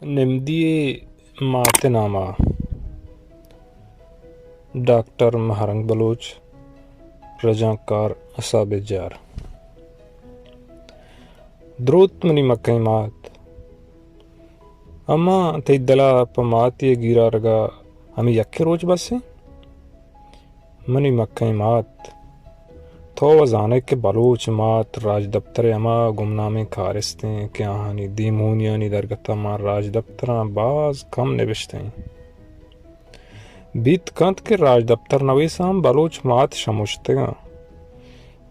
निम्दिए मातनामा doctor Mahrang Bloch रजाकार असाबेजार द्रोत money मक्कई मात अम्मा तेदला पमात ये गिरा रगा हमें यक्के रोज बसे मनी मक्कई मात तो वजाने के बलोच मात राज दफ्तर अमा गुमनामे खारिस्ते क्या हानि दीमूनियानी दरगता मार राज दफ्तर बाज कम निविश्ते बीत कंत के राज दफ्तर नवीसाम बलोच मात शमुश्तेगा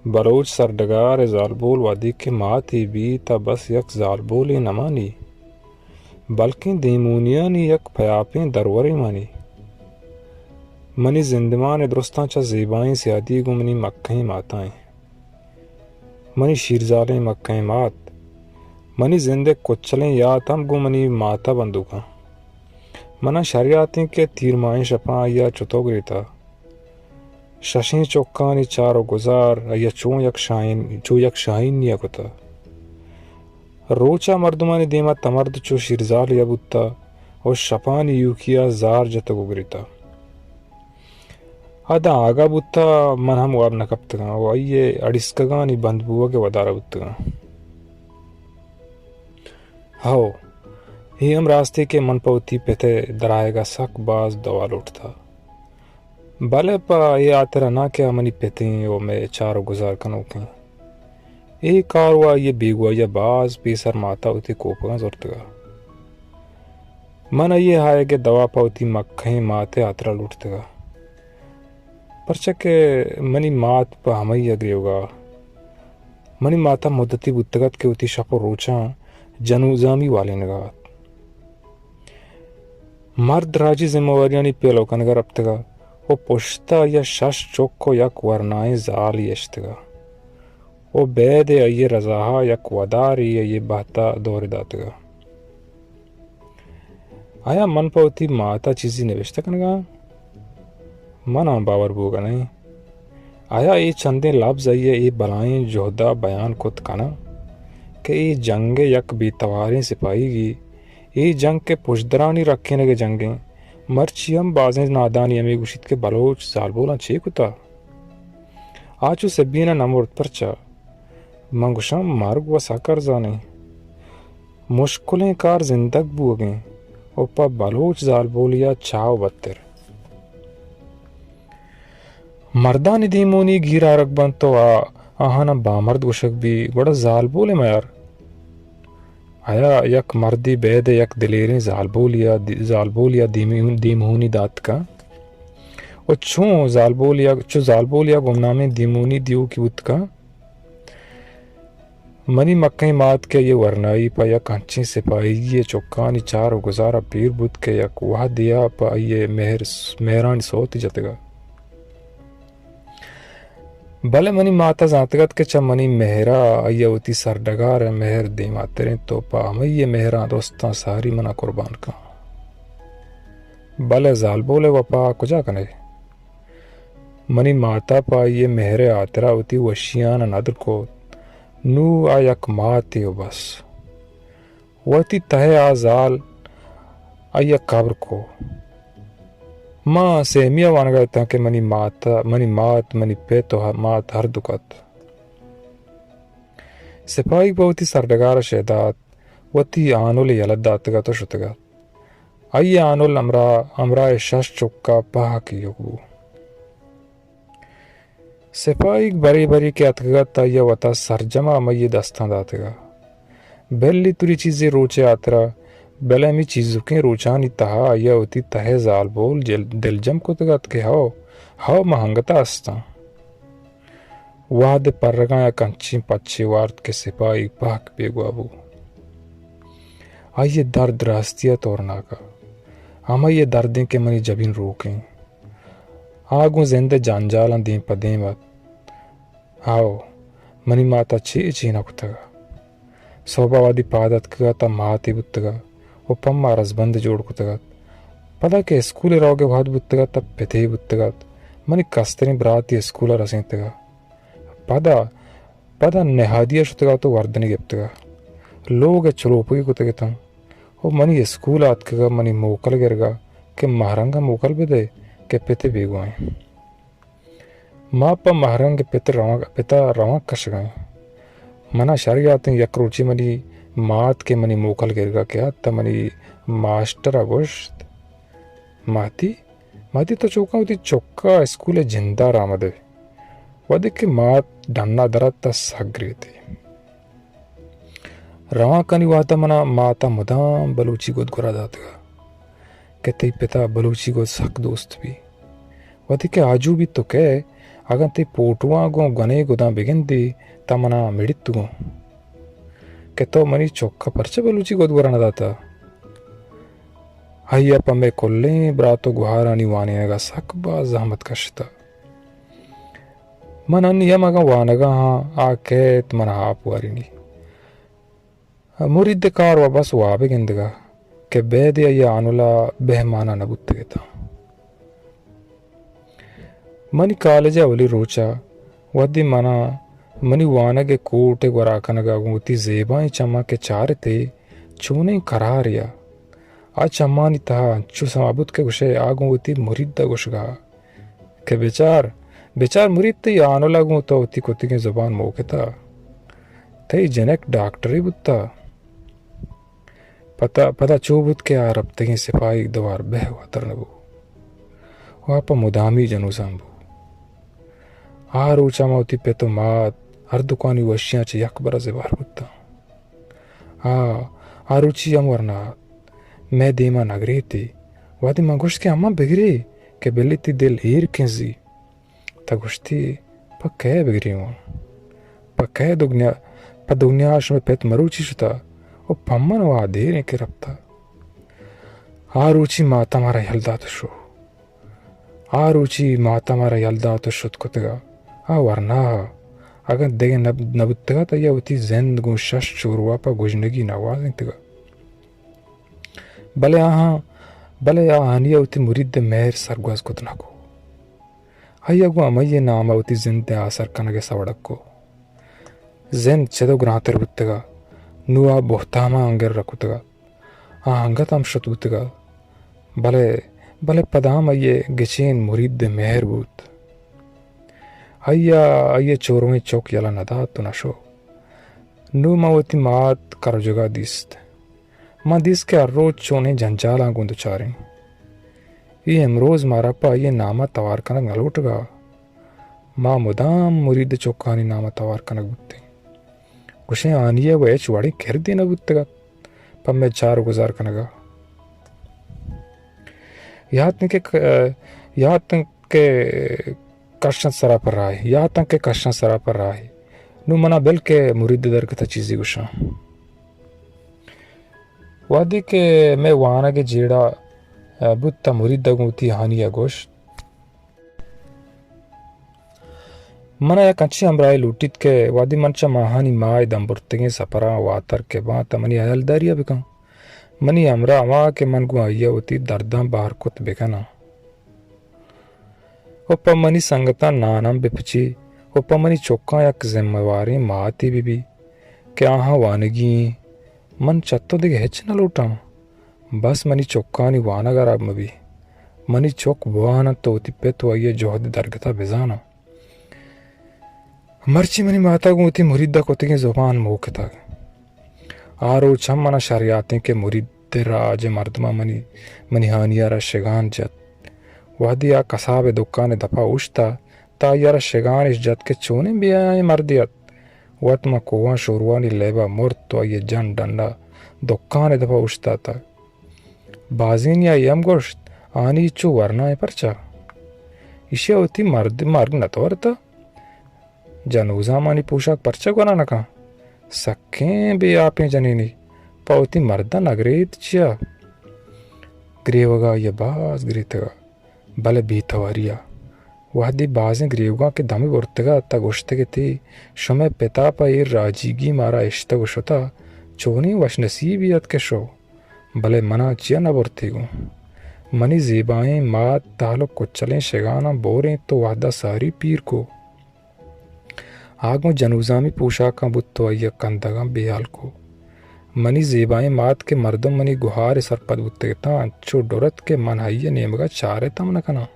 बलोच सरडगार जालबोल वादी के मात ही बीता बस यक जालबोल ही नमानी बल्कि दीमूनियानी यक फयापें दरवरी मानी मनी जिंदमान दुरुस्तां चा ज़ेबाएं सियादी गो मनी मक्कई माताएं मनी शीरजालें मक्कई मात मनी जिंदे कुचलें या तम गो मनी माता बंदूका मना शरियातें के तीरमाएं शपा या चुतोगरीता शशें चौक्कानी चारो गुजार या चो यक शाहीन या कुता रोचा मर्दमानी देमा तमर्द चो शीरजाल या बुत्ता और शपानी यूकिया जार जतगुगरीता अदा आगा बुत्ता मन हम वाब नकप्तगा वो ये अडिस्कगानी बंदबुआ के वदारा बुत्तगा हाओ ही हम रास्ते के मन पवती पेते दराएगा सक बाज दवा लौटता भले पा ये आतरा ना क्या मनी पेते वो मैं चारो गुजार कनोके एक कार हुआ ये बेगुआ या बाज बेसर माता उती कोपगा जोरतगा मन ये हाय के दवा पवती मक्खई माते आतरा लूटतगा परचके मनी मात पर हमई अग्रियोगा मनी माता मुद्दती बुत्तगत के उती शपो रोचा जनुजामी वाले नगात मर्द राजी जिम्मेवारियां पेलो कनगर अपतगा वो पुश्ता या शश चोक्को यक वरनाए जाल यश्तगा वो बैद ये रजाहा यक वदारी ये बहता दौर दातगा आया मन पवती माता चीजी निविष्ट कनगा मन बावर बोगा नहीं आया ये चंदे लफ्ज आइए ये बलाएं जोहदा बयान कुत कना कि ये जंगे यक बेतवारें सिपाही की ये जंग के पुशदरानी रखे नगे जंगे मर्चियम बाजें नादानी अमी गुशित के बलोच साल बोला छे कुता आचू सब्बीना नमोर परचा मंगुशम मार्ग व साकर जाने मुश्किलें कार जिंदग बुगे ओपा बलोच जाल बोलिया छाव बत्तर मर्दानी दीमोनी गिरा रकबन तो आहाना बामर्द गुशक भी बड़ा जाल बोले मयार आया यक मर्दी बैद यक दिलेरी जाल बोलिया दीमोनी दात का और चो जाल बोलिया गुमनामे दीमोनी दियो की बुत का मनी मक्कई मात के ये वरनाई पा या कंची सिपाही ये चौक्कानी चार गुजारा पीर बुत के यक वाह दिया पा ये मेहरानी सोती जतगा भले मनी माता जातगत के च मनी मेहरा अयवती सरडगार मेहर दे मातरे तो पा ये मेहरा दोस्ता सारी मना कुर्बान का भले जाल बोले वपा कुजा कने मनी माता पा ये मेहरे आतरा उती वशियान नदर को नू आयक माते बस वती तहे आजाल अय कब्र को माँ सेमिया वन गए ताकि मनी मात मनी पे तो मात हर दुकत सिपाही बहुत ही सरडगार शेदात वती आनुल यलदात का तो शुतगा आइए आनुल अमरा शश चुक्का पहा की युगू सिपाही बरी बरी के अतगत आइए वता सरजमा मई दस्तां दातगा बेली तुरी चीजें रोचे आतरा बेलमी चीज़ों के रोचानी तहा आया होती तहे जाल बोल दिलजम को तगत के हाओ महंगता अस्ता वाद परगाया कंची पच्ची वार्त के सिपाही पाक बेगवाबू आइए दर्द रास्तिया तोड़ना का हम ये दर्दें के मनी जबीन रोकें आगू जिंदे जानजाला दें पदें मत आओ मनी माता ची ना कुतगा सोबावादी पादत का ता माते बुत्तगा पम्मा रसबंद जोड़ कुतगत पदा के स्कूल रोगे बहुत बुत्तगत तब पेथे बुत्तगत मनी कस्तरी ब्राती स्कूल रसेंतगा पदा नेहादिया शुतगा तो वर्धनी गिप्तगा लोग चलोपगी कुतगतम वो मनी स्कूल आत के मनी मोकल गिरगा के महरंगा मोकल बेदे के पिते बेगुआए माँ पा महरंग के पिता रवा कश गए मना शरियात यक्रोची मनी मात के मनी मोकल गिरगा क्या त मनी मास्टर अगोश्त माती माती तो चौका होती चौका स्कूल जिंदा रामदे वदे के मात डन्ना दरत सग्री थी रवा कनी वाता मना माता मुदाम बलूची गोद गुरा दातगा कहते पिता बलूची गोद सक दोस्त भी वदे के आजू भी तो कह अगर ते पोटुआ गो गने गोदा बिगिन दी तमना मिडित गो कहतो मनी चौका परचे बलूची गोद गुरा दाता हయ్య पम्मे कोल्ले ब्रातो गुहारानी वानेगा सक बा जहमत कशता मन यमगा वानगा हाँ आकेत मन आप वारिनी मुरिद कार वाबस वाबे गिंदगा के बेदे अయ్య आनुला बेहमाना नबुत्तेगता मनी कालेज ಅವಲಿ रोचा वदी मना मनी वानगे कोटे वराकनगा गुती जेबाई चम्मा के चारते चूने करारिया आ चम्मानी तहा चु समाबुत के गुशे आगुती मुरिद्दा गुशगा के बेचार मुरिद ते आनो लागू तो उती कोती के जुबान मोकेता तई जनक डॉक्टरी बुत्ता पता चोबुत के आ रब्ते के सिपाही दवार बह तरनबू वापा मुदामी जनू सांबू आ रोचा माउती पे तो मात हर दुकानी वशियां च यक बरा ज़बार बुत्ता आ रुचि अमरना मैं देमा नगरी थी वादी मंगुश के अम्मा बिगड़ी के बिल्ली ती दिल हीर केंजी तगुश्ती पक्के बिगड़ी हूँ पक्के दुनियाश में पेट मरुची शुता ओ पम्मन वा देर के रफ्ता आ रुचि माता मारा यलदा तो शो आ रुचि माता मारा यलदा तो शुत कुतगा आ वरना अगर देगे नबुत्तगा तो यह उती जिंद गु शश चोरवा पा गुजनगी नवाज इंतगा भले आहानिया उती मुरिद मेहर सरगवाज कुतना को हయ్య गु अमయ్య नाम उती जिंद आसर कनगे सवड़क को जिंद चेदो ग्रातर बुत्तगा नुआ बोहतामा अंगर रकुतगा आ अंगतम शतुतगा भले पदाम अయ్య गिचेन मुरिद मेहर बूत अయ్య चोरों चौक यला नदा तो नशो नु मावती मात कर जगा दिस्त माँ दिस के रोज चोने जंजाला गुंद चारे ये अमरोज मारा पा ये नामा तवार कनक नलोटगा माँ मुदाम मुरीद चौकानी नामा तवार कनक बुत्ते कुशे आनिये वे चुवाड़ी घेर देना बुत्तेगा पम्मे चार गुजार कनगा याद के कष्ट सरा पर रहा है नु मना बिल के मुरीद दर कथा चीज़ी गुशा वादी के मैं वाना के जेड़ा बुत्ता मुरीद गुती हानिया गोश्त मना या कंची हमराय लूटित के वादी मनचा महानी माय दम बुर्तगे सपरा वातर के बात मनी हलदारिया बिका मनी हमरा अमा के मन गु आइया उती दर्दा बाहर कुत बेकना ओप्पा मनी संगता नानम बिपची ओप्पा मनी चौका यक जिम्मेवारी माती बीबी क्या हाँ वानगी मन चत्तो दिगे हेच न लूटा बस मनी चौकानी वानगर अब मबी मनी चौक बुआना तो उती पे तो आइए जोहद दरगता बेजाना मर्ची मनी माता को उती मुरीदा कोते के जुबान मोखता आरो छम मना शरियाते के मुरीद राज मर्दमा मनी हानिया रा शेगान जत वादी आ कसाबे दुकाने दफा उश्ता ता यारा शेगान इस जत के चोने भी आए मर्दियत वतमा कोवा शोरवानी लेबा मुर्त तो ये जन डंडा दुकाने दफा उश्ता था बाजीन या यम गोश्त आनी चो वरना है परचा इसे होती मर्ग न तोरता जनूजा मानी पोशाक परचा गुना नका सक्के भी आपे जनीनी पावती मर्दा नगरेत चिया ग्रेवगा ये बाज ग्रेतगा भले बीतवारिया वादी बाजें ग्रेवगा के दमे बुरतगा ता गोश्ते के थे शमे पिता पायर राजीगी मारा इश्ता गोशता चोनी वश नसीबियत के शो भले मना चिया न बुरतेगो मनी जेबाएं मात तालो कुचलें शेगाना बोरें तो वादा सारी पीर को आगो जनूजामी पोशाका बुत्तो अय्या कंदगा बेहाल को मनी जेबाएं मात के मर्दम मनी गुहार सरपद उत्तेता अंचो डोरत के मन हయ్య नेमगा चारे तम नकना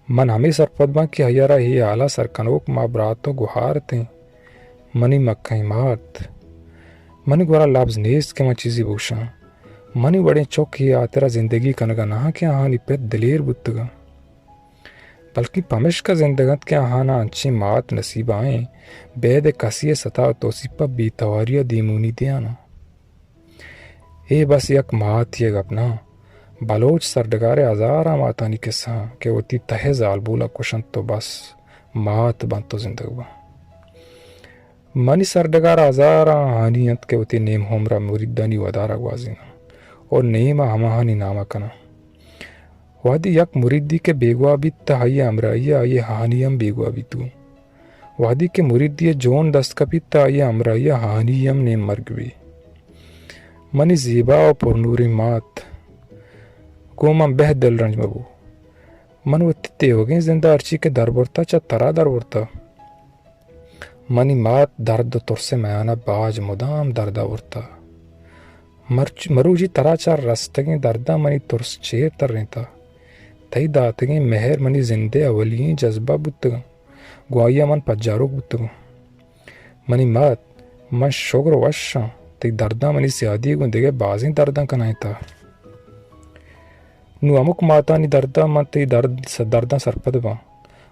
मन हमें सरपदमा की हयरा ही आला सरकनोक मा ब्रातो गुहार ते मनी मक्खई मात मनी गोरा लाब्ज नेस के मा चीजी भूषा मनी बड़े चौक ही आतेरा जिंदगी कनगा ना के हानि पे दिलेर बुत्तगा बल्कि पमिश का जिंदगत के आहाना अच्छी मात नसीबाएं बेद कसिए सता तोसिपा बीतवारिया दीमूनी दियाना ए बस यक मात ये अपना बलोच सरडगारे हजारा मातानी किस्सा के होती तहे जाल बोला कुशन तो बस मात बन तो जिंदगबा मनी सरडगार हजारा हानियत के होती नेम होमरा मुरिदानी वदारा ग्वाजीना और नेमा हमाहानी नामा कना वादी यक मुरिदी के बेगवा भी तहैया अमराइया ये हानियम बेगवा भी तू वादी के मुरिदी जोन दस्तकपी तहैया अमराइया हानियम ने मर्ग भी मनी जीबा और पुरनूरी मात कोमा बह दिल रंज मबू मन वो तिते हो गए जिंदा अर्ची के दरबरता चा तरा दरबरता मनी मात दर्द तुरसे मयाना बाज मुदाम दर्दा उरता मरूजी तरा चार रस्तगे दर्दा मनी तुरस चेर तर रहता तई दातगे मेहर मनी जिंदे अवलिये जज्बा बुत्तगा ग्वाइया मन पज्जारो बुत्तगा मनी मात मन शुगर वशा तई दर्दा मनी सियादी गुंदेगे बाजी दर्दा कनायता नु अमुक माता नी दर्दा मन तई दर्दा सरपद बा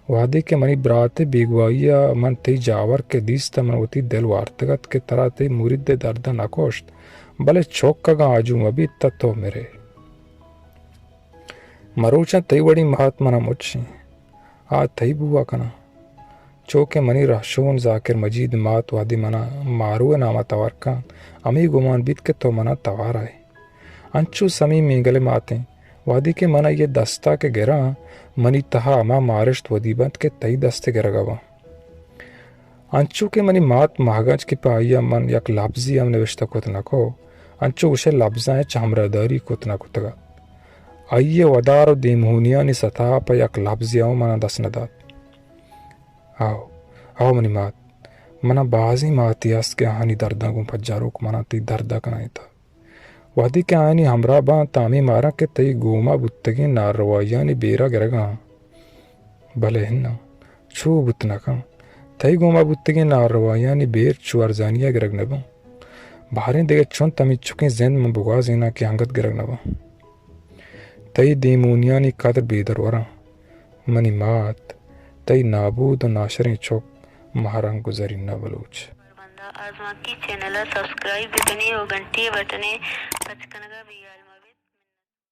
वादे के मनी ब्राते बेगवाइया मन तई जावर के दीस मन होती दिल वार्तगत के तरह तई मुरीद दे दर्दा नकोश्त भले चौक का आजू अभी तत्व मेरे मरोचा तई बड़ी महात्मा ना मुझे आ तई बुआ कना चौके मनी राशोन जाकिर मजीद मात वादी मना मारू नामा तवारका अमी गुमान बीत के तो मना तवार आए अंचू समी मेंगले माते वादी के मना ये दस्ता के गिरा मनी तहा अमा मारिश्त वदीबत के तई दस्ते गिरा गवा अंचू के मनी मात महागज की पाइया मन यक लफ्जी हम निविष्ट कुत नको अंचू उसे लफ्जाएं चामरादारी कुत न कुतगा आइये वदार देमहूनिया नि सतह पर यक लफ्जियाओं मना दस नदात आओ मनी मात मना बाजी मातियास के आहानी दर्दा को पज्जारो को मना ती दर्दा कनाई था वादी के आनी हमरा बा तामी मारा के तई गोमा बुत्तगी नारवाइया नि बेरा गिरगा भले हिन्ना छू बुतना का तई गोमा बुत्तगी नारवाइया नि बेर चुअरजानिया गिरग नबा बाहरें देगे चुन तमी चुके जिंद में बुगा जीना की अंगत गिरग नबा तई देमूनिया नि कदर बेदर वरा मनी मात तई नाबूद नाशरें चौक महारंग गुजरी न बलूच आजमा की चैनल सब्सक्राइब बितने और घंटी बटने पचकनगा भी